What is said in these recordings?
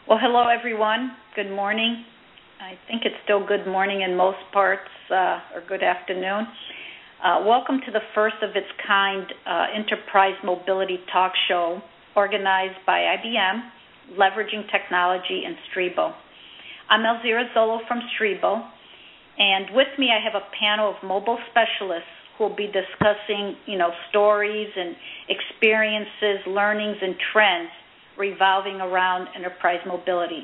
Well, hello, everyone. Good morning. I think it's still good morning in most parts, or good afternoon. Welcome to the first of its kind enterprise mobility talk show organized by IBM, Leveraging Technology, and Streebo. I'm Elzira Zolo from Streebo, and with me I have a panel of mobile specialists who will be discussing, stories and experiences, learnings, and trends revolving around enterprise mobility.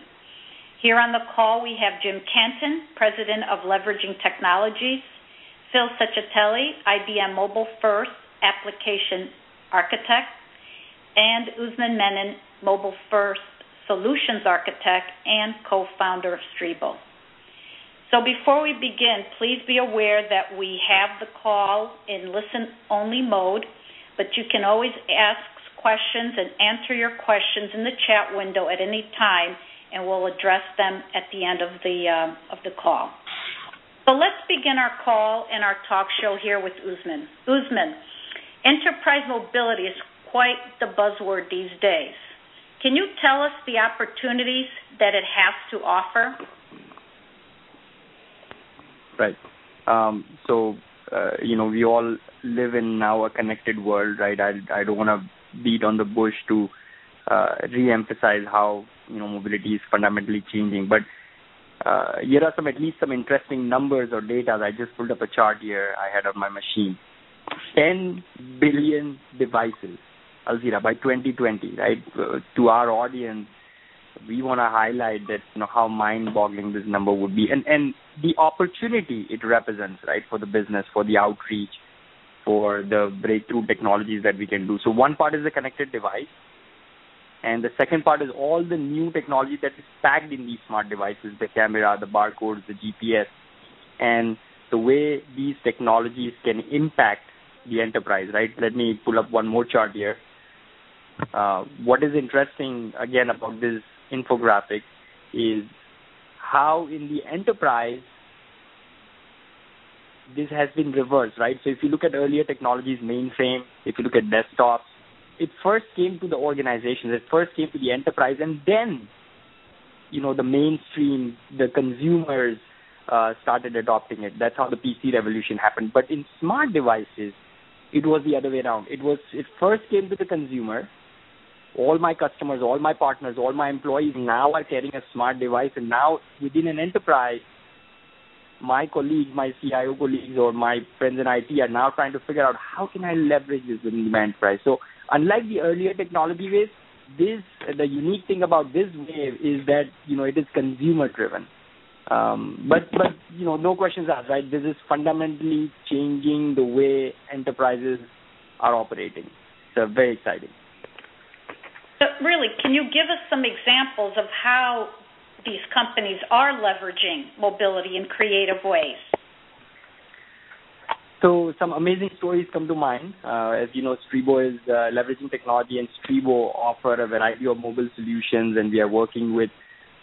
Here on the call we have Jim Canton, President of Leveraging Technologies, Phil Secchitelli, IBM MobileFirst Application Architect, and Usman Menon, MobileFirst Solutions Architect and co-founder of Streebo. So before we begin, please be aware that we have the call in listen-only mode, but you can always ask questions and answer your questions in the chat window at any time, and we'll address them at the end of the call. So let's begin our call and our talk show here with Usman. Usman, enterprise mobility is quite the buzzword these days. Can you tell us the opportunities that it has to offer? Right. We all live in now a connected world, right? I don't want to beat on the bush to re-emphasize how, mobility is fundamentally changing. But here are at least some interesting numbers or data. I just pulled up a chart here I had on my machine. 10 billion devices, Alzira, by 2020, right? To our audience, we want to highlight that, how mind-boggling this number would be. And the opportunity it represents, right, for the business, for the outreach, for the breakthrough technologies that we can do. So one part is the connected device, and the second part is all the new technology that is packed in these smart devices, the camera, the barcodes, the GPS, and the way these technologies can impact the enterprise, right? Let me pull up one more chart here. What is interesting, again, about this infographic is how in the enterprise this has been reversed, right? So if you look at earlier technologies, mainframe, if you look at desktops, it first came to the organizations, it first came to the enterprise, and then, the mainstream, the consumers started adopting it. That's how the PC revolution happened. But in smart devices, it was the other way around. It first came to the consumer. All my customers, all my partners, all my employees now are carrying a smart device, and now within an enterprise, my colleagues, my CIO colleagues, or my friends in IT are now trying to figure out how can I leverage this within my enterprise. So unlike the earlier technology waves, the unique thing about this wave is that, it is consumer driven. But no questions asked, right? This is fundamentally changing the way enterprises are operating. So very exciting. But really, can you give us some examples of how these companies are leveraging mobility in creative ways? So some amazing stories come to mind. As you know, Streebo is leveraging technology, and Streebo offer a variety of mobile solutions, and we are working with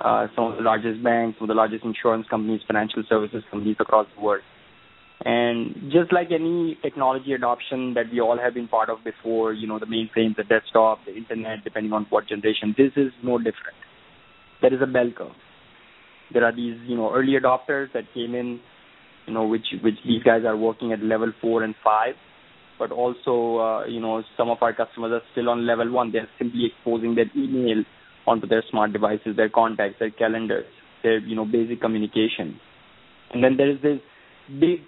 some of the largest banks, some of the largest insurance companies, financial services companies across the world. And just like any technology adoption that we all have been part of before, the mainframes, the desktop, the internet, depending on what generation, this is no different. There is a bell curve. There are these, early adopters that came in, which these guys are working at level 4 and 5. But also, some of our customers are still on level 1. They're simply exposing their email onto their smart devices, their contacts, their calendars, their, basic communication. And then there is this big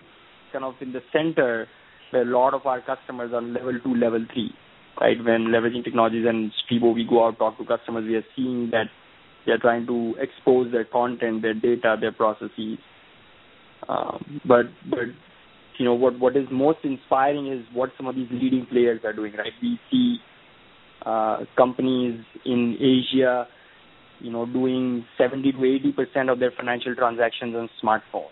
kind of in the center where a lot of our customers are level 2, level 3, right? When leveraging technologies and Streebo, we go out, talk to customers, we are seeing that they're trying to expose their content, their data, their processes. But what is most inspiring is what some of these leading players are doing, right? We see companies in Asia, doing 70 to 80% of their financial transactions on smartphones.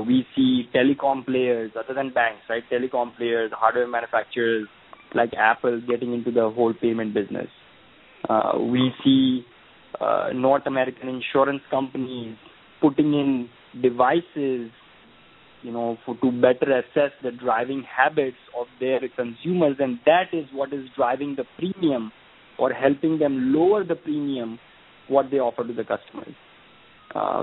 We see telecom players, other than banks, right? Telecom players, hardware manufacturers like Apple getting into the whole payment business. We see North American insurance companies putting in devices, to better assess the driving habits of their consumers, and that is what is driving the premium or helping them lower the premium what they offer to the customers.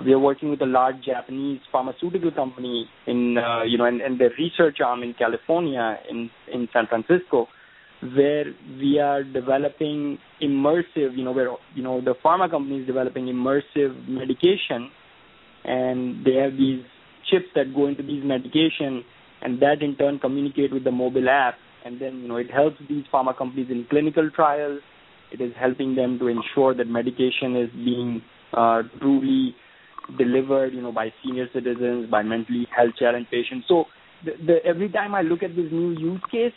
We are working with a large Japanese pharmaceutical company in, and their research arm in California, in San Francisco, where we are developing immersive, where, the pharma company is developing immersive medication, and they have these chips that go into these medication, and that in turn communicate with the mobile app, and then, it helps these pharma companies in clinical trials. It is helping them to ensure that medication is being truly delivered, by senior citizens, by mentally health challenged patients. So every time I look at this new use case,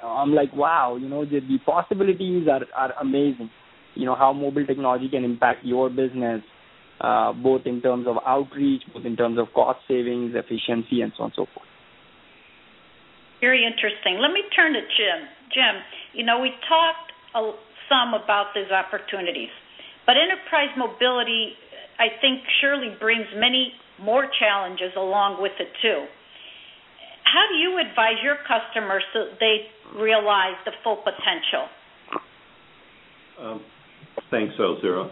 I'm like, wow, the possibilities are amazing. How mobile technology can impact your business, both in terms of outreach, both in terms of cost savings, efficiency, and so on and so forth. Very interesting. Let me turn to Jim. Jim, we talked some about these opportunities, but enterprise mobility, I think, surely brings many more challenges along with it, too. How do you advise your customers so they realize the full potential? Thanks, Elzira.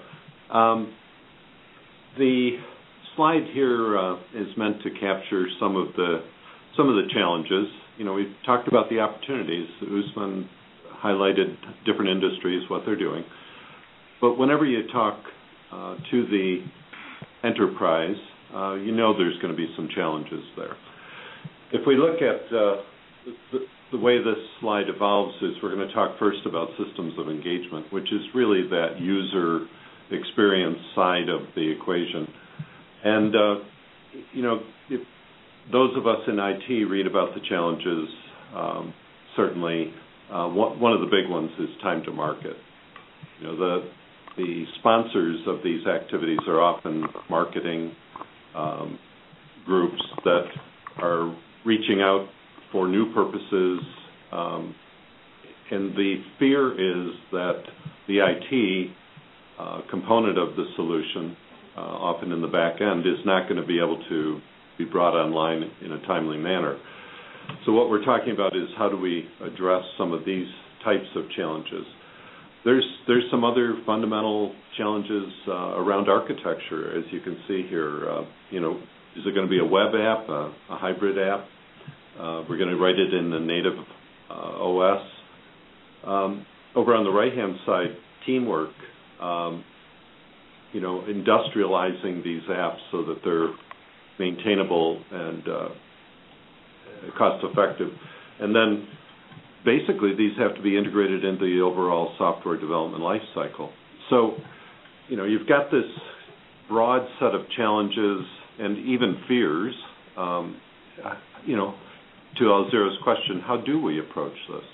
The slide here is meant to capture some of the challenges. We've talked about the opportunities. Usman highlighted different industries, what they're doing. But whenever you talk to the enterprise, there's going to be some challenges there. If we look at the way this slide evolves is we're going to talk first about systems of engagement, which is really that user experience side of the equation. And, if those of us in IT read about the challenges, certainly one of the big ones is time to market. The sponsors of these activities are often marketing groups that are reaching out for new purposes, and the fear is that the IT component of the solution, often in the back end, is not going to be able to be brought online in a timely manner. So what we're talking about is how do we address some of these types of challenges. There's some other fundamental challenges around architecture, as you can see here. Is it going to be a web app, a hybrid app? We're going to write it in the native OS. Over on the right-hand side, teamwork. Industrializing these apps so that they're maintainable and cost-effective. And then basically, these have to be integrated into the overall software development lifecycle. So, you've got this broad set of challenges and even fears. To Elzira's question, how do we approach this?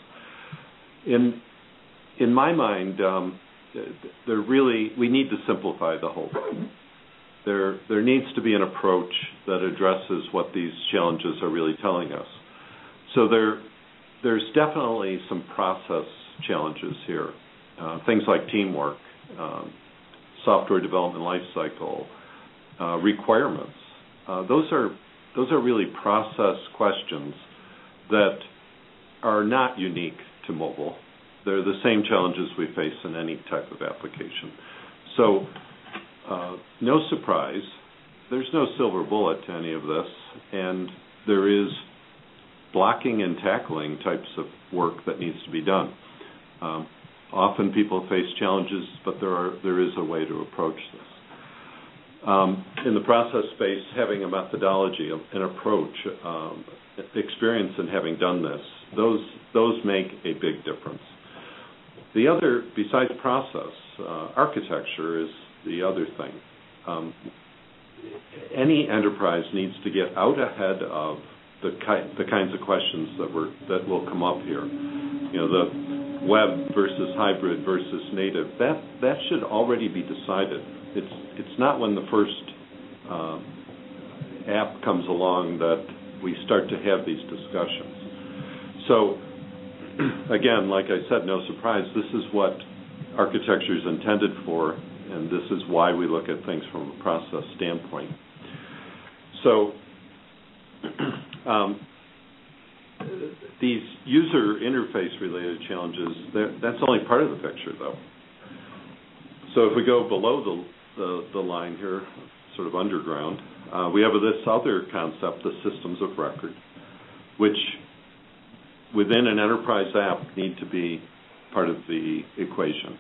In my mind, we need to simplify the whole thing. There needs to be an approach that addresses what these challenges are really telling us. So there's definitely some process challenges here, things like teamwork, software development lifecycle, requirements. Those are really process questions that are not unique to mobile. They're the same challenges we face in any type of application. So no surprise, there's no silver bullet to any of this, and there is blocking and tackling types of work that needs to be done. Often people face challenges, but there is a way to approach this. In the process space, having a methodology, an approach, experience in having done this, those make a big difference. The other, besides process, architecture is the other thing. Any enterprise needs to get out ahead of the kinds of questions that will come up here. The web versus hybrid versus native. That should already be decided. It's not when the first app comes along that we start to have these discussions. So, again, like I said, no surprise, this is what architecture is intended for, and this is why we look at things from a process standpoint. So, these user interface related challenges, that's only part of the picture, though. So if we go below the line here, sort of underground, we have this other concept, the systems of record, which within an enterprise app need to be part of the equation.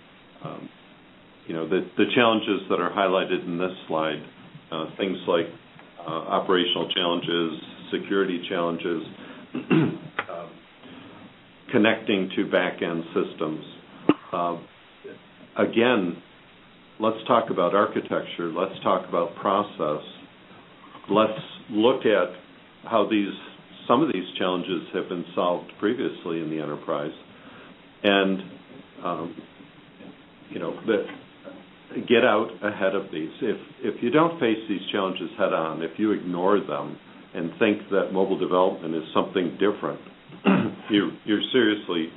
The challenges that are highlighted in this slide, things like operational challenges, security challenges, connecting to back-end systems. Again, let's talk about architecture. Let's talk about process. Let's look at how some of these challenges have been solved previously in the enterprise, and get out ahead of these. If you don't face these challenges head on, if you ignore them and think that mobile development is something different, you're seriously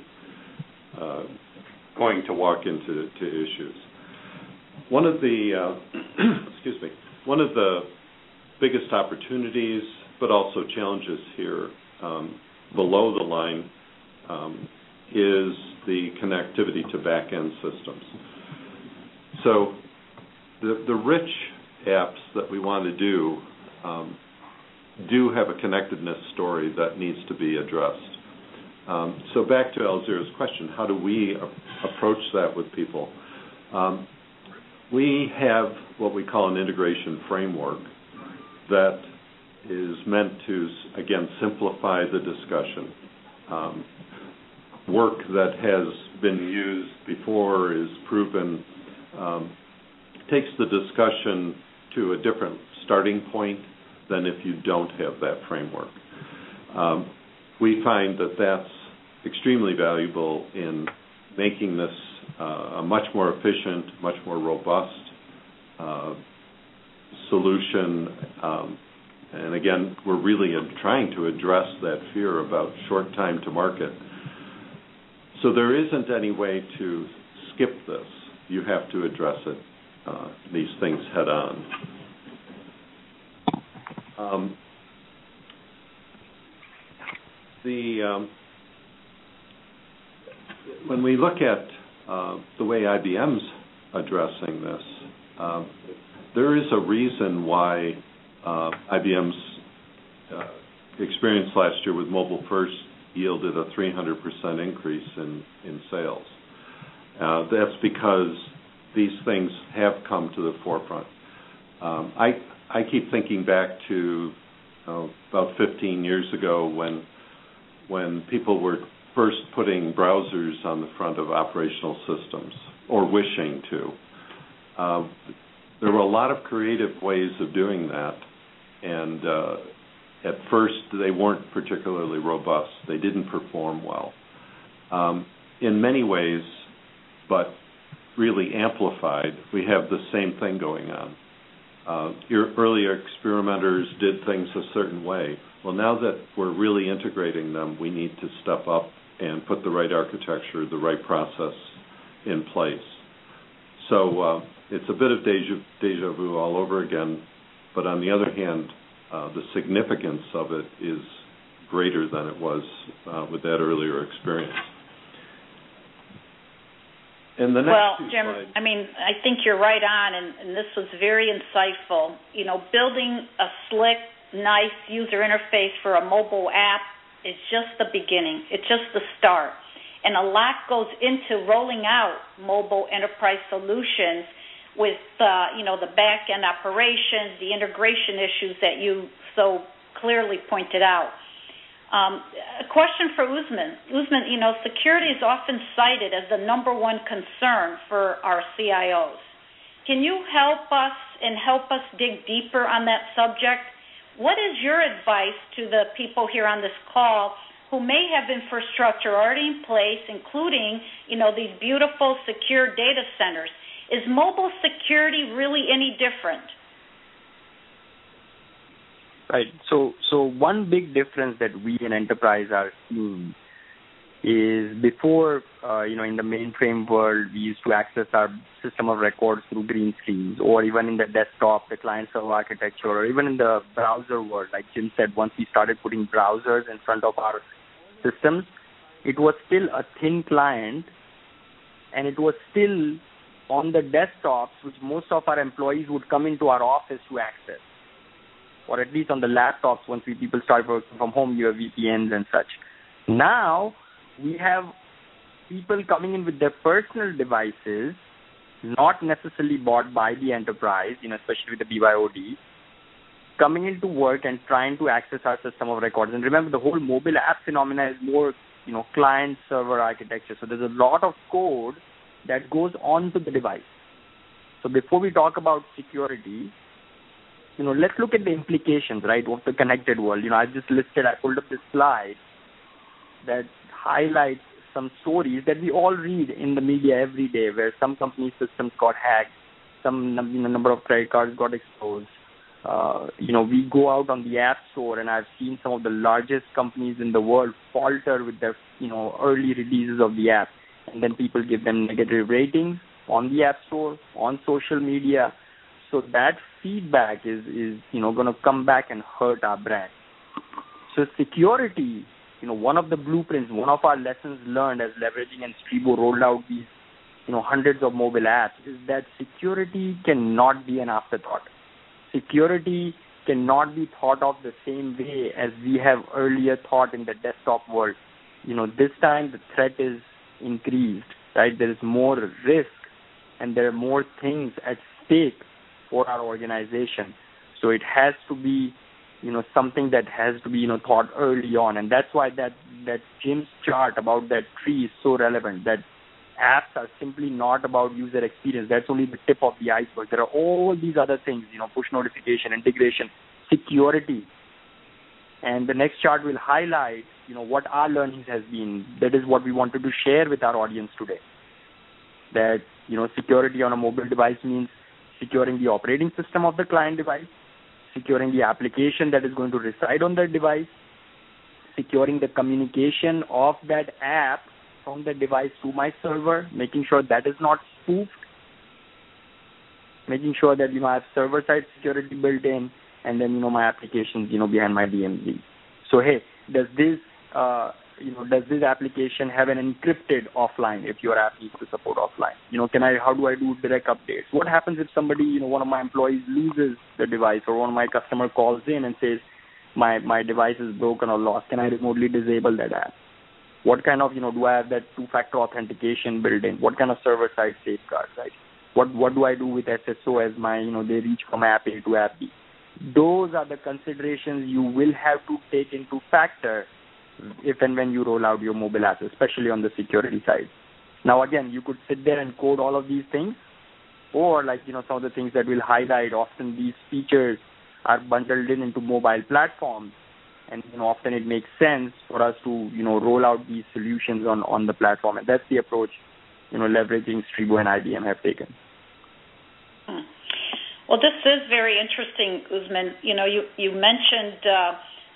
going to walk into issues. One of the one of the biggest opportunities, but also challenges here below the line, is the connectivity to back-end systems. So the rich apps that we want to do have a connectedness story that needs to be addressed. So back to Alzira's question, how do we approach that with people? We have what we call an integration framework that is meant to, again, simplify the discussion. Work that has been used before is proven, takes the discussion to a different starting point than if you don't have that framework. We find that that's extremely valuable in making this a much more efficient, much more robust solution. And again, we're really trying to address that fear about short time to market. So there isn't any way to skip this. You have to address it, these things head on. When we look at the way IBM's addressing this, there is a reason why IBM's experience last year with MobileFirst yielded a 300% increase in sales. That's because these things have come to the forefront. I keep thinking back to about 15 years ago when people were first putting browsers on the front of operational systems, or wishing to. There were a lot of creative ways of doing that, and at first they weren't particularly robust. They didn't perform well. In many ways, but really amplified, we have the same thing going on. Your earlier experimenters did things a certain way. Well, now that we're really integrating them, we need to step up and put the right architecture, the right process in place. So it's a bit of deja vu all over again, but on the other hand, the significance of it is greater than it was with that earlier experience. And the next Jim, slides. I think you're right on, and this was very insightful. Building a slick, nice user interface for a mobile app is just the beginning. It's just the start. And a lot goes into rolling out mobile enterprise solutions with, the back-end operations, the integration issues that you so clearly pointed out. A question for Usman. Usman, security is often cited as the number one concern for our CIOs. Can you help us dig deeper on that subject? What is your advice to the people here on this call who may have infrastructure already in place, including, these beautiful secure data centers? Is mobile security really any different? Right. So one big difference that we in enterprise are seeing is before, in the mainframe world, we used to access our system of records through green screens, or even in the desktop, the client-server architecture, or even in the browser world. Like Jim said, once we started putting browsers in front of our systems, it was still a thin client, and it was still on the desktops, which most of our employees would come into our office to access, or at least on the laptops. Once people start working from home, you have VPNs and such. Now, we have people coming in with their personal devices, not necessarily bought by the enterprise, especially with the BYOD, coming into work and trying to access our system of records. And remember, the whole mobile app phenomena is more, client-server architecture. So there's a lot of code that goes onto the device. So before we talk about security, let's look at the implications, right, of the connected world. I pulled up this slide that highlights some stories that we all read in the media every day, where some company systems got hacked, some number of credit cards got exposed. We go out on the App Store, and I've seen some of the largest companies in the world falter with their, early releases of the app, and then people give them negative ratings on the App Store, on social media. So that feedback is going to come back and hurt our brand. So security, one of the blueprints, one of our lessons learned as leveraging and Streebo rolled out these, hundreds of mobile apps, is that security cannot be an afterthought. Security cannot be thought of the same way as we have earlier thought in the desktop world. This time the threat is increased, right? There is more risk and there are more things at stake for our organization. So it has to be, something that has to be, thought early on. And that's why that Jim's chart about that tree is so relevant, that apps are simply not about user experience. That's only the tip of the iceberg. There are all these other things, push notification, integration, security. And the next chart will highlight, what our learnings has been. That is what we wanted to share with our audience today. That, security on a mobile device means securing the operating system of the client device, securing the application that is going to reside on that device, securing the communication of that app from the device to my server, making sure that is not spoofed, making sure that, I have server-side security built in, and then, my applications, behind my DMZ. So, hey, does this application have an encrypted offline if your app needs to support offline? How do I do direct updates? What happens if somebody, one of my employees loses the device, or one of my customer calls in and says, my device is broken or lost? Can I remotely disable that app? What kind of, do I have that two-factor authentication built in? What kind of server-side safeguards, right? What do I do with SSO as my, they reach from app A to app B? Those are the considerations you will have to take into factor if and when you roll out your mobile apps, especially on the security side. Now, again, you could sit there and code all of these things, or some of the things that we'll highlight, often these features are bundled into mobile platforms. And often it makes sense for us to roll out these solutions on the platform, and that's the approach leveraging Streebo and IBM have taken. Well, this is very interesting, Usman. You mentioned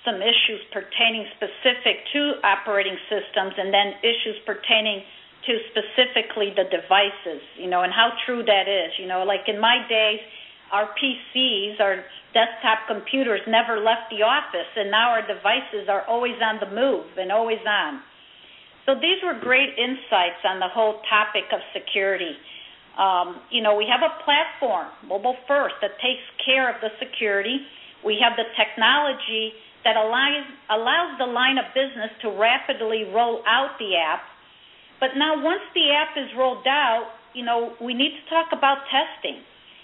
some issues pertaining specific to operating systems, and then issues pertaining to specifically the devices. And how true that is. Like in my days, our PCs, our desktop computers never left the office, and now our devices are always on the move and always on. So these were great insights on the whole topic of security. We have a platform, MobileFirst, that takes care of the security. We have the technology that allows the line of business to rapidly roll out the app. But now once the app is rolled out, we need to talk about testing.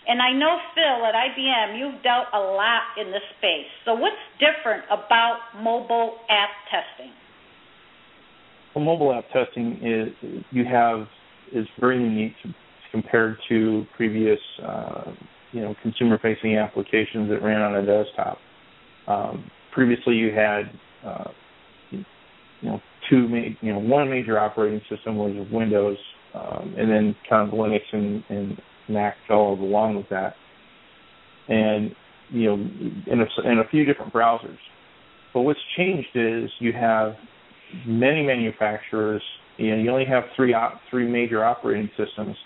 And I know, Phil, at IBM, you've dealt a lot in this space. So what's different about mobile app testing? Well, mobile app testing is very unique compared to previous, consumer-facing applications that ran on a desktop. Previously, you had, one major operating system was Windows, and then kind of Linux and Mac followed along with that, and in a few different browsers. But what's changed is you have many manufacturers. You only have three major operating systems,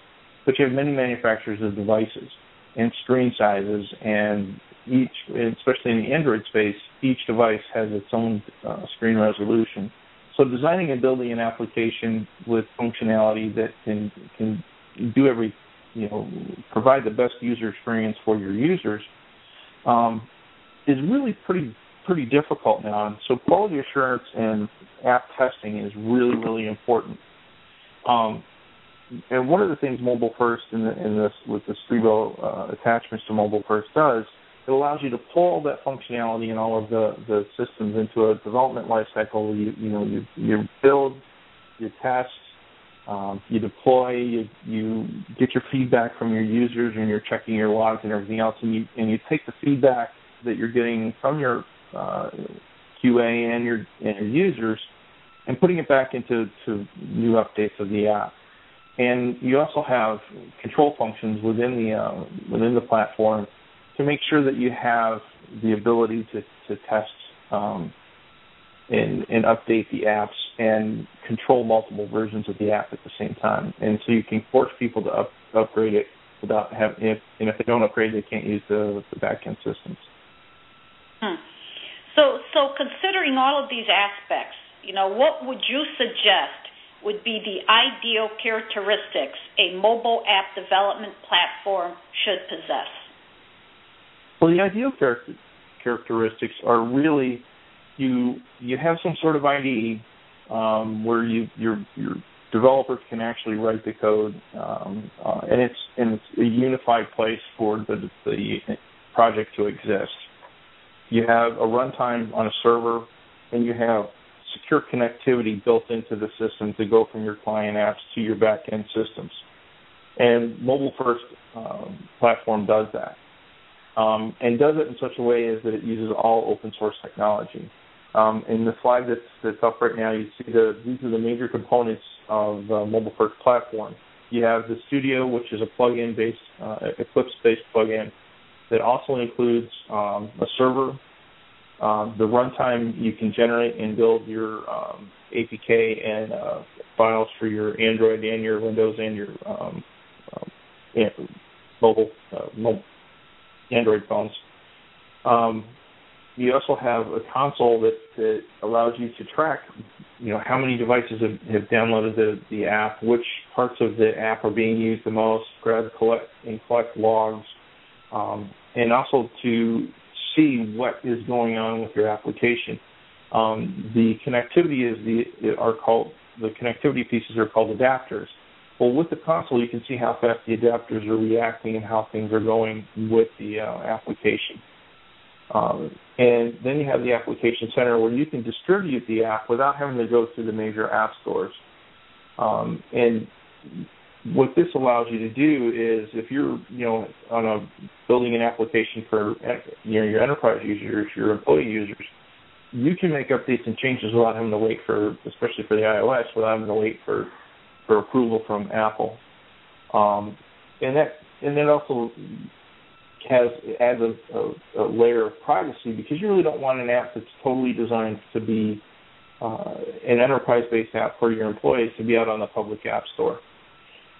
but you have many manufacturers of devices and screen sizes, and especially in the Android space, each device has its own screen resolution. So designing and building an application with functionality that can do provide the best user experience for your users is really pretty difficult now. And so quality assurance and app testing is really, really important. And one of the things MobileFirst with the Streebo attachments to MobileFirst does, it allows you to pull all that functionality and all of the systems into a development lifecycle. You build, you test, you deploy, you get your feedback from your users, and you're checking your logs and everything else, and you take the feedback that you're getting from your QA and your users and putting it back into new updates of the app. And you also have control functions within the platform to make sure that you have the ability to test and update the apps and control multiple versions of the app at the same time. And so you can force people to upgrade it without having, and if they don't upgrade, they can't use the back-end systems. So considering all of these aspects, what would you suggest would be the ideal characteristics a mobile app development platform should possess? Well, the ideal characteristics are really you have some sort of IDE where your developers can actually write the code, and it's a unified place for the project to exist. You have a runtime on a server, and you have secure connectivity built into the system to go from your client apps to your back-end systems. And MobileFirst platform does that, and does it in such a way as that it uses all open-source technology. In the slide that's up right now, you see these are the major components of the MobileFirst platform. You have the Studio, which is a plug-in-based, Eclipse-based plug-in that also includes a server. The runtime, you can generate and build your APK and files for your Android and your Windows and your mobile Android phones. You also have a console that allows you to track, how many devices have downloaded the app, which parts of the app are being used the most, collect logs, and also to see what is going on with your application. The connectivity the connectivity pieces are called adapters. Well, with the console, you can see how fast the adapters are reacting and how things are going with the application. And then you have the application center where you can distribute the app without having to go through the major app stores. And what this allows you to do is, if you're, building an application for your enterprise users, your employee users, you can make updates and changes without having to wait especially for the iOS, without having to wait for approval from Apple. And that also adds a layer of privacy, because you really don't want an app that's totally designed to be an enterprise-based app for your employees to be out on the public app store.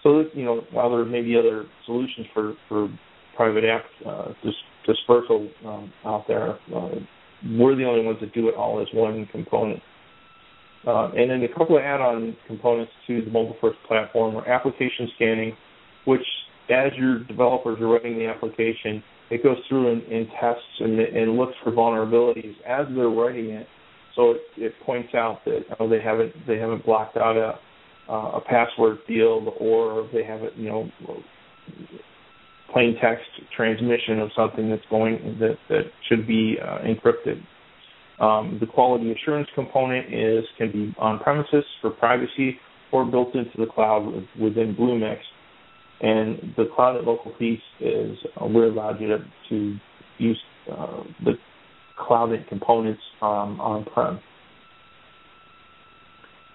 So, while there may be other solutions for private app dispersal out there, we're the only ones that do it all as one component. And then a couple of add-on components to the MobileFirst platform are application scanning, which, as your developers are writing the application, it goes through and tests and looks for vulnerabilities as they're writing it. So it points out that they haven't blocked out a password field, or they have plain text transmission of something that should be encrypted. The quality assurance component can be on premises for privacy, or built into the cloud within Bluemix. And the cloud and local piece is we allow you to use the cloud and components on-prem.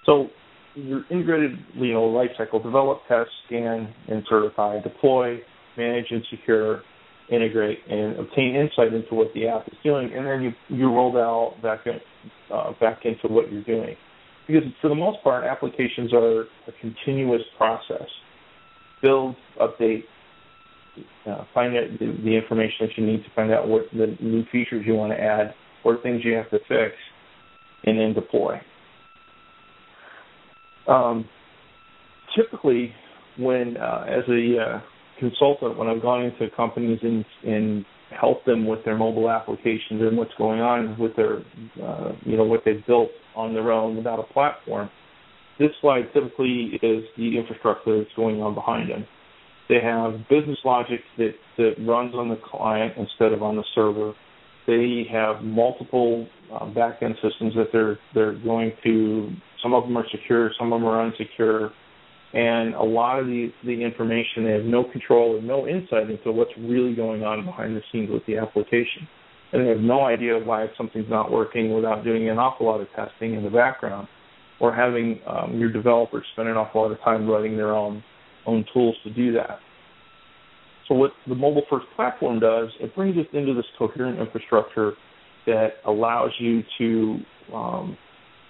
So your integrated lifecycle: develop, test, scan, and certify, deploy, manage and secure, integrate, and obtain insight into what the app is doing, and then you roll that all back into what you're doing. Because for the most part, applications are a continuous process. Build, update, find out the information that you need to find out what the new features you want to add or things you have to fix, and then deploy. Typically, when as consultant, when I've gone into companies and helped them with their mobile applications and what's going on with their, what they've built on their own without a platform, this slide typically is the infrastructure that's going on behind them. They have business logic that runs on the client instead of on the server. They have multiple back-end systems that they're going to. Some of them are secure, some of them are unsecure, and a lot of the information, they have no control and no insight into what's really going on behind the scenes with the application. And they have no idea why something's not working without doing an awful lot of testing in the background, or having your developers spend an awful lot of time writing their own tools to do that. So what the MobileFirst platform does, it brings us into this coherent infrastructure that allows you to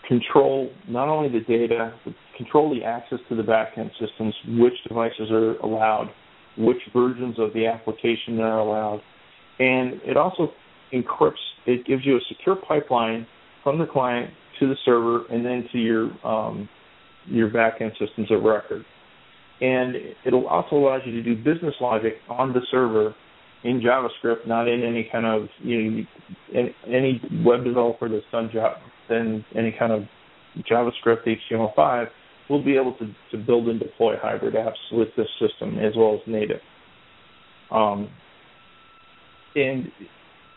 control not only the data, but control the access to the back-end systems, which devices are allowed, which versions of the application are allowed. And it also encrypts, it gives you a secure pipeline from the client to the server and then to your back-end systems of record. And it also allows you to do business logic on the server in JavaScript, not in any kind of, any web developer that's done any kind of JavaScript, HTML5, will be able to build and deploy hybrid apps with this system as well as native. And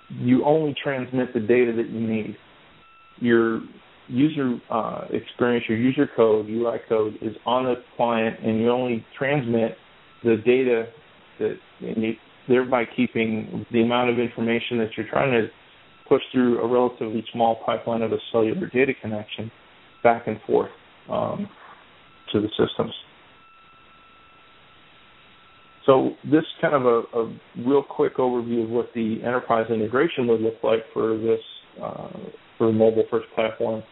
you only transmit the data that you need. Your user experience, your user code, UI code is on the client, and you only transmit the data thereby keeping the amount of information that you're trying to push through a relatively small pipeline of a cellular data connection back and forth to the systems. So this kind of a real quick overview of what the enterprise integration would look like for this for the MobileFirst platform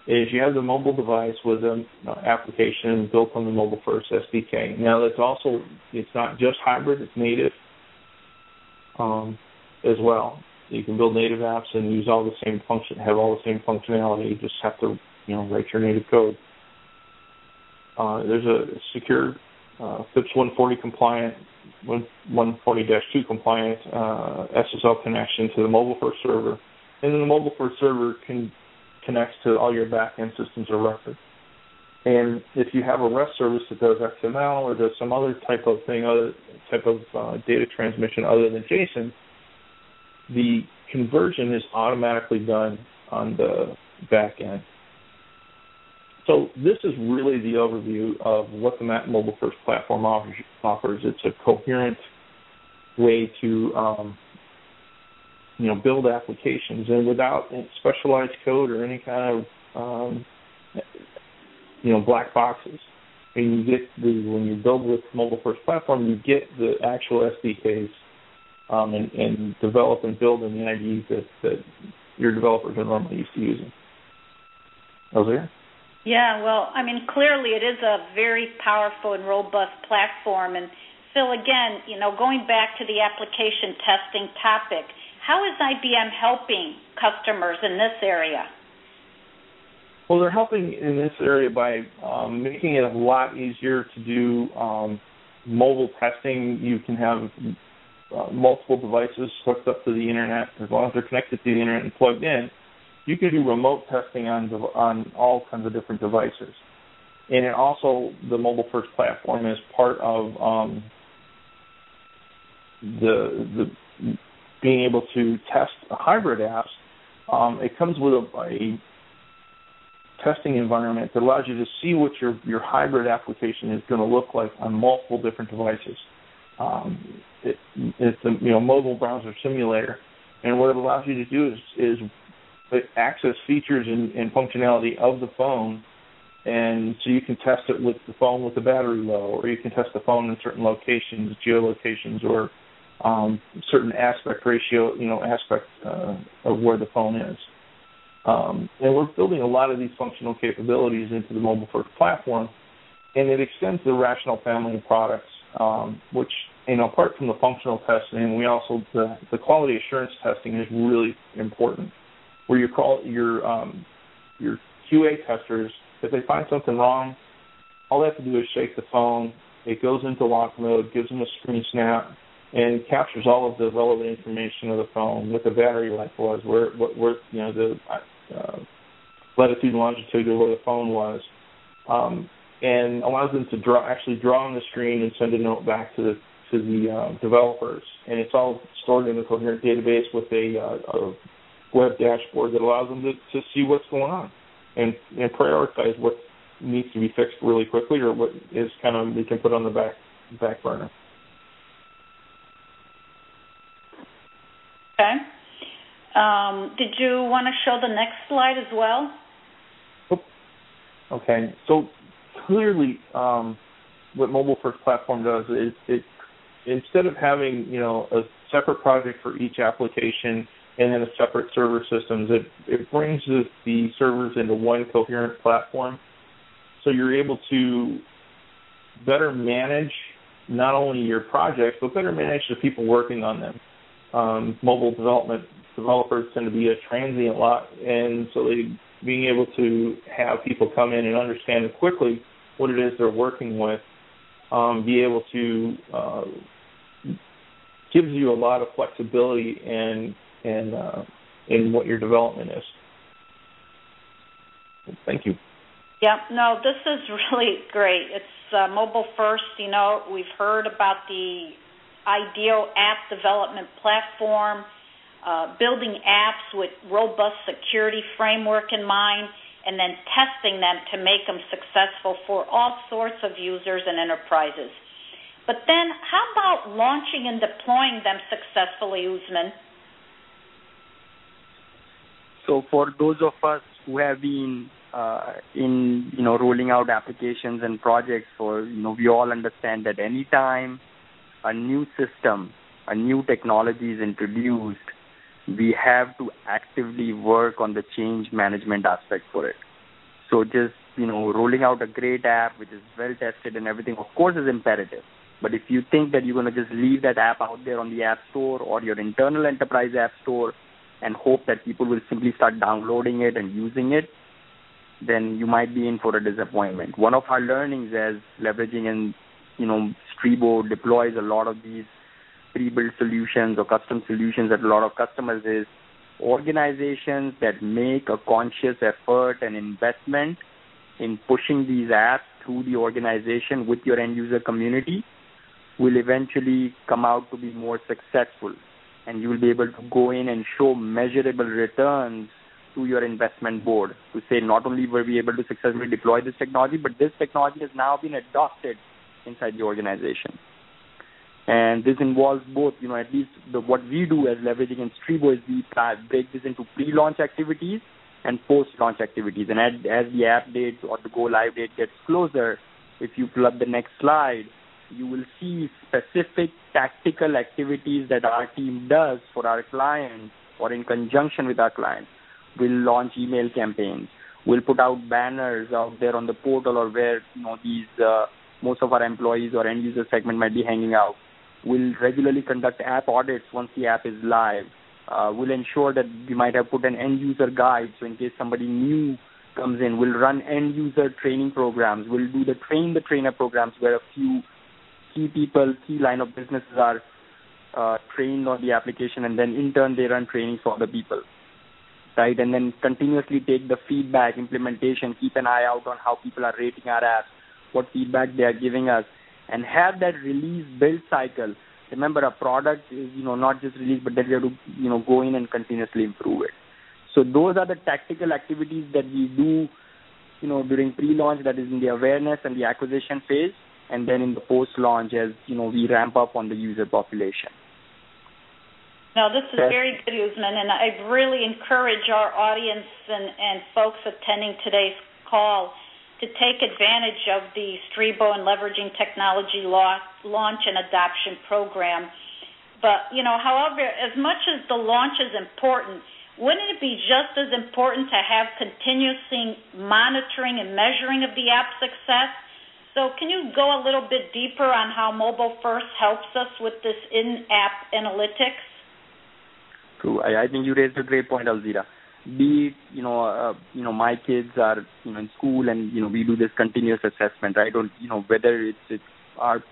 is you have the mobile device with an application built on the MobileFirst SDK. Now it's not just hybrid, it's native as well. You can build native apps and use all the same have all the same functionality. You just have to, write your native code. There's a secure FIPS 140 compliant, 140-2 compliant SSL connection to the MobileFirst server, and then the MobileFirst server connects to all your back-end systems of record. And if you have a REST service that does XML or does some other type of thing, data transmission other than JSON, the conversion is automatically done on the back end. So this is really the overview of what the MobileFirst platform offers. It's a coherent way to build applications, and without specialized code or any kind of black boxes. And when you build with MobileFirst platform, you get the actual SDKs and develop and build in the IDEs that your developers are normally used to using. Jose? Yeah, well, clearly it is a very powerful and robust platform. And Phil, again, going back to the application testing topic, how is IBM helping customers in this area? Well, they're helping in this area by making it a lot easier to do mobile testing. You can have multiple devices hooked up to the internet. As long as they're connected to the internet and plugged in, you can do remote testing on all kinds of different devices. And it also, the MobileFirst platform is part of the being able to test hybrid apps. It comes with a testing environment that allows you to see what your hybrid application is going to look like on multiple different devices. It's a mobile browser simulator, and what it allows you to do is access features and functionality of the phone, and so you can test it with the phone with the battery low, or you can test the phone in certain locations, geolocations, or certain aspect ratio, of where the phone is. And we're building a lot of these functional capabilities into the MobileFirst platform, and it extends the Rational family of products, which, apart from the functional testing, we also, the quality assurance testing is really important, where you call your QA testers, if they find something wrong, all they have to do is shake the phone, it goes into lock mode, gives them a screen snap, and captures all of the relevant information of the phone, what the battery life was, where the latitude and longitude of where the phone was, and allows them to draw on the screen and send a note back to the developers. And it's all stored in a coherent database with a web dashboard that allows them to see what's going on and prioritize what needs to be fixed really quickly or what is kind of we can put on the back burner. Okay. Did you want to show the next slide as well? Okay. So clearly, what MobileFirst platform does is it instead of having a separate project for each application and then a separate server systems, it brings the servers into one coherent platform. So you're able to better manage not only your projects, but better manage the people working on them. Mobile developers tend to be a transient lot, and so being able to have people come in and understand quickly what it is they're working with, be able to gives you a lot of flexibility in what your development is. Thank you. Yeah, no, this is really great. It's MobileFirst. We've heard about the ideal app development platform, building apps with robust security framework in mind, and then testing them to make them successful for all sorts of users and enterprises. But then how about launching and deploying them successfully, Usman? So for those of us who have been in rolling out applications and projects we all understand that anytime a new system, a new technology is introduced, we have to actively work on the change management aspect for it. So just, rolling out a great app which is well tested and everything, of course, is imperative. But if you think that you're going to just leave that app out there on the App Store or your internal enterprise App Store and hope that people will simply start downloading it and using it, then you might be in for a disappointment. One of our learnings as leveraging and, Streebo deploys a lot of these pre-built solutions or custom solutions at a lot of customers is organizations that make a conscious effort and investment in pushing these apps through the organization with your end user community will eventually come out to be more successful. And you will be able to go in and show measurable returns to your investment board to say not only were we able to successfully deploy this technology, but this technology has now been adopted inside the organization. And this involves both, at least what we do as leveraging in Streebo is we break this into pre-launch activities and post-launch activities. And as the app date or the go-live date gets closer, if you pull up the next slide, you will see specific tactical activities that our team does for our clients or in conjunction with our clients. We'll launch email campaigns. We'll put out banners out there on the portal or where these most of our employees or end user segment might be hanging out. We'll regularly conduct app audits once the app is live. We'll ensure that we might have put an end user guide, so in case somebody new comes in, we'll run end user training programs. We'll do the train the trainer programs where a few key line of businesses are trained on the application, and then in turn they run trainings for other people. Right, and then continuously take the feedback, implementation, keep an eye out on how people are rating our apps, what feedback they are giving us, and have that release build cycle. Remember, a product is, not just release, but then we have to, go in and continuously improve it. So those are the tactical activities that we do, during pre-launch, that is in the awareness and the acquisition phase, and then in the post-launch as, we ramp up on the user population. No, this is very good, Usman, and I really encourage our audience and folks attending today's call to take advantage of the Streebo and Leveraging Technology Launch and Adoption Program. But, however, as much as the launch is important, wouldn't it be just as important to have continuous monitoring and measuring of the app success? So can you go a little bit deeper on how MobileFirst helps us with this in-app analytics? True. I think you raised a great point, Alzira. Be it, my kids are, in school and, we do this continuous assessment, right? Whether it's our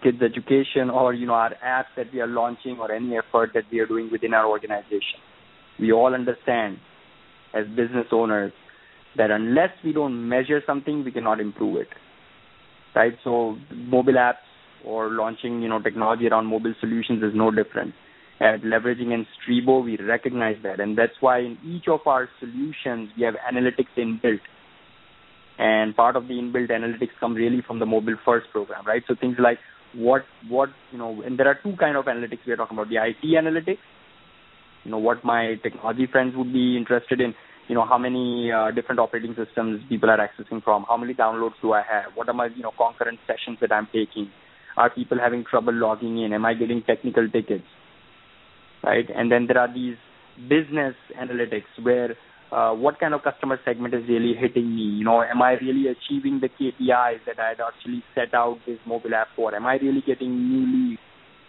kids' education or, our apps that we are launching or any effort that we are doing within our organization. We all understand as business owners that unless we don't measure something, we cannot improve it, right? So mobile apps or launching, technology around mobile solutions is no different. At Leveraging and Streebo, we recognize that, and that's why in each of our solutions, we have analytics inbuilt. And part of the inbuilt analytics come really from the MobileFirst program, right? So things like and there are two kind of analytics we are talking about. The IT analytics, what my technology friends would be interested in, how many different operating systems people are accessing from, how many downloads do I have, what are my, concurrent sessions that I'm taking, are people having trouble logging in, am I getting technical tickets, right? And then there are these business analytics where what kind of customer segment is really hitting me? Am I really achieving the KPIs that I had actually set out this mobile app for? Am I really getting new leads?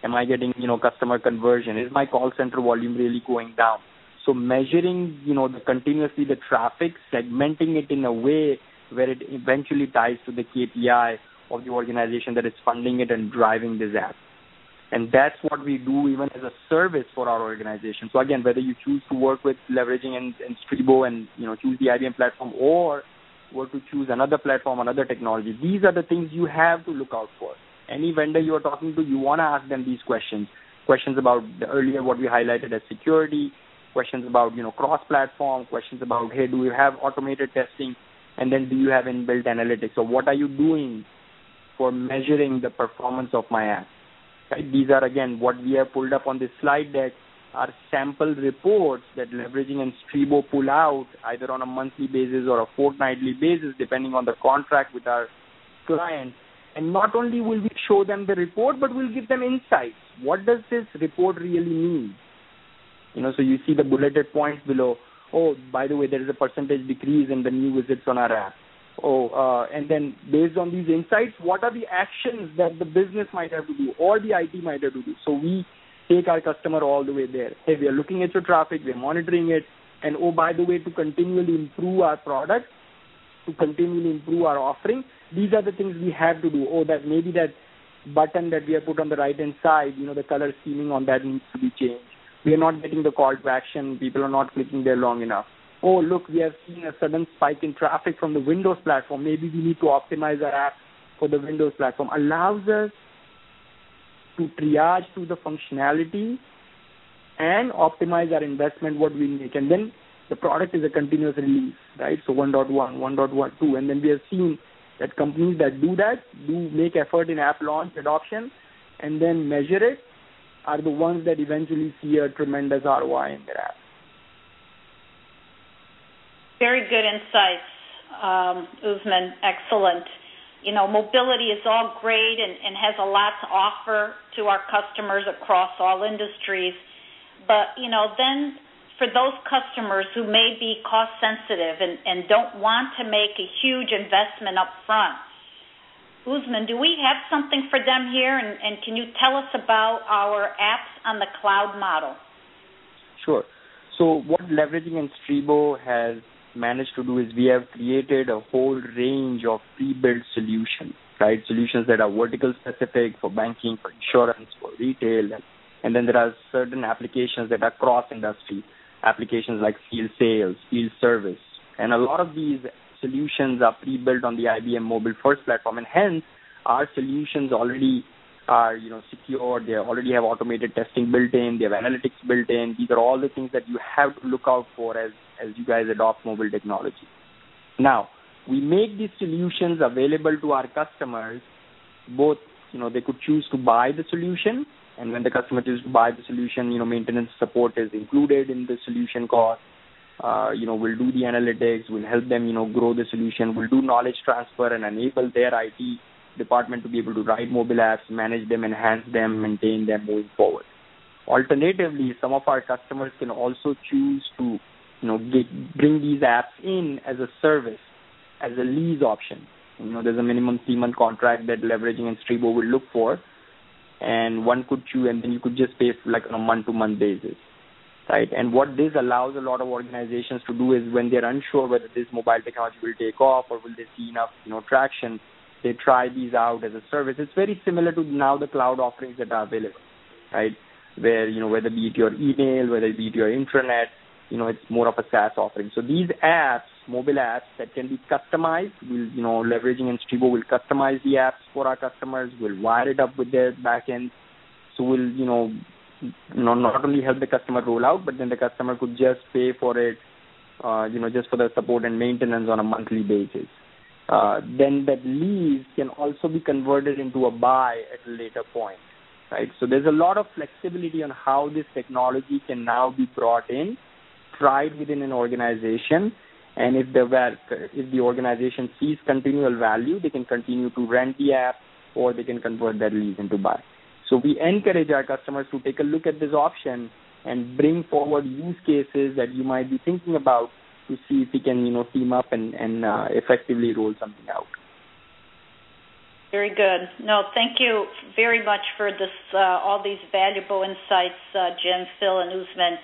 Am I getting, customer conversion? Is my call center volume really going down? So measuring, continuously the traffic, segmenting it in a way where it eventually ties to the KPI of the organization that is funding it and driving this app. And that's what we do even as a service for our organization. So again, whether you choose to work with Leveraging and Streebo and, choose the IBM platform or were to choose another platform, another technology, these are the things you have to look out for. Any vendor you are talking to, you want to ask them these questions. Questions about earlier what we highlighted as security, questions about, cross-platform, questions about, hey, do you have automated testing? And then do you have inbuilt analytics? So what are you doing for measuring the performance of my app? Right? These are, again, what we have pulled up on this slide deck are sample reports that Leveraging and Streebo pull out either on a monthly basis or a fortnightly basis, depending on the contract with our client. And not only will we show them the report, but we'll give them insights. What does this report really mean? So you see the bulleted points below. Oh, by the way, there is a percentage decrease in the new visits on our app. And then based on these insights, what are the actions that the business might have to do or the IT might have to do? So we take our customer all the way there. Hey, we are looking at your traffic, we are monitoring it, and by the way, to continually improve our product, to continually improve our offering, these are the things we have to do. That maybe that button that we have put on the right-hand side, the color scheming on that needs to be changed. We are not getting the call to action. People are not clicking there long enough. Look, we have seen a sudden spike in traffic from the Windows platform. Maybe we need to optimize our app for the Windows platform. Allows us to triage to the functionality and optimize our investment, what we make. And then the product is a continuous release, right? So 1.1, 1.12. And then we have seen that companies that do that, do make effort in app launch adoption, and then measure it, are the ones that eventually see a tremendous ROI in their app. Very good insights, Usman. Excellent. Mobility is all great and has a lot to offer to our customers across all industries. But, then for those customers who may be cost sensitive and don't want to make a huge investment up front, Usman, do we have something for them here? And can you tell us about our apps on the cloud model? Sure. So what Leveraging and Streebo has managed to do is we have created a whole range of pre-built solutions, right? Solutions that are vertical specific for banking, for insurance, for retail. And then there are certain applications that are cross-industry, applications like field sales, field service. And a lot of these solutions are pre-built on the IBM MobileFirst platform, and hence our solutions already are, secure. They already have automated testing built in. They have analytics built in. These are all the things that you have to look out for as you guys adopt mobile technology. Now, we make these solutions available to our customers. Both, they could choose to buy the solution, and when the customer chooses to buy the solution, maintenance support is included in the solution cost. We'll do the analytics, we'll help them, grow the solution, we'll do knowledge transfer and enable their IT department to be able to write mobile apps, manage them, enhance them, maintain them moving forward. Alternatively, some of our customers can also choose to, bring these apps in as a service, as a lease option. There's a minimum 3-month contract that Leveraging and Streebo will look for, and one could choose, and then you could just pay like on a month-to-month basis. Right, and what this allows a lot of organizations to do is when they're unsure whether this mobile technology will take off or will they see enough, traction, They try these out as a service. It's very similar to now the cloud offerings that are available, right? Where, whether be it your email, whether it be it your intranet, it's more of a SaaS offering. So these apps, mobile apps that can be customized, leveraging and Streebo will customize the apps for our customers, will wire it up with their backend. So we'll, not only help the customer roll out, but then the customer could just pay for it, just for the support and maintenance on a monthly basis. Then that lease can also be converted into a buy at a later point, right? So there's a lot of flexibility on how this technology can now be brought in, tried within an organization, and if the organization sees continual value, they can continue to rent the app or they can convert that lease into buy. So we encourage our customers to take a look at this option and bring forward use cases that you might be thinking about to see if we can, team up and effectively roll something out. Very good. No, thank you very much for this, all these valuable insights, Jim, Phil, and Usman.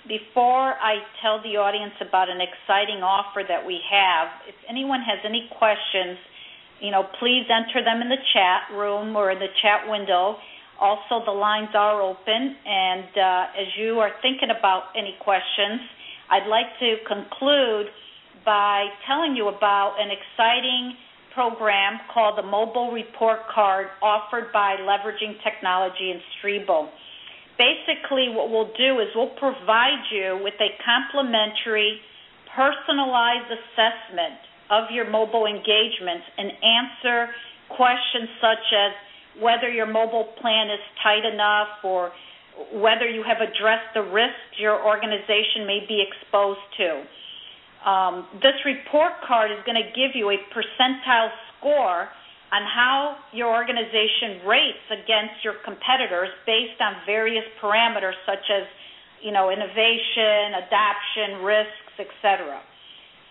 Before I tell the audience about an exciting offer that we have, if anyone has any questions, please enter them in the chat room or in the chat window. Also, the lines are open, and as you are thinking about any questions, I'd like to conclude by telling you about an exciting program called the Mobile Report Card offered by Leveraging Technology and Streebo. Basically, what we'll do is we'll provide you with a complimentary, personalized assessment of your mobile engagements and answer questions such as whether your mobile plan is tight enough or whether you have addressed the risks your organization may be exposed to. This report card is going to give you a percentile score on how your organization rates against your competitors based on various parameters such as, innovation, adoption, risks, etc.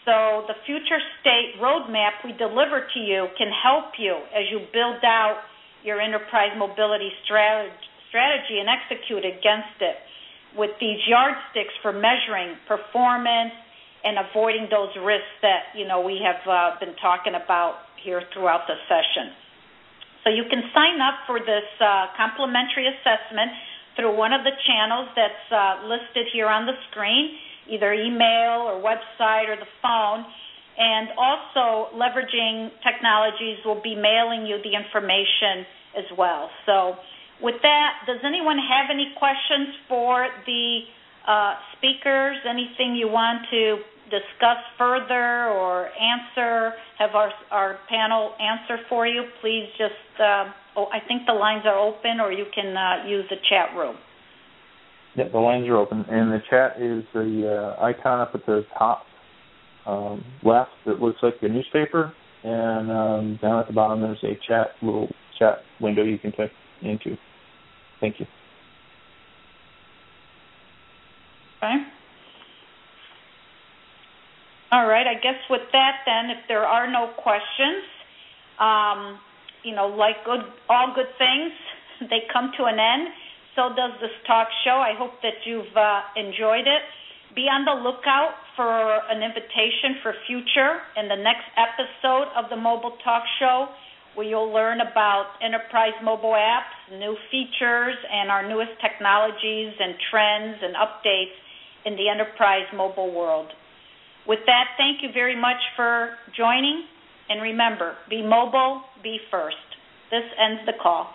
So the future state roadmap we deliver to you can help you as you build out your enterprise mobility strategy and execute against it with these yardsticks for measuring performance and avoiding those risks that, we have been talking about here throughout the session. So you can sign up for this complimentary assessment through one of the channels that's listed here on the screen, either email or website or the phone. And also, Leveraging Technologies will be mailing you the information as well. So with that, does anyone have any questions for the speakers? Anything you want to discuss further or answer, have our panel answer for you? Please just, I think the lines are open, or you can use the chat room. Yeah, the lines are open, and the chat is the icon up at the top left that looks like a newspaper, and down at the bottom there's a little chat window you can click into. Thank you. Okay. All right, I guess with that then, if there are no questions, like all good things, they come to an end. So does this talk show. I hope that you've enjoyed it. Be on the lookout for an invitation for future in the next episode of the Mobile Talk Show, where you'll learn about enterprise mobile apps, new features, and our newest technologies and trends and updates in the enterprise mobile world. With that, thank you very much for joining, and remember, be mobile, be first. This ends the call.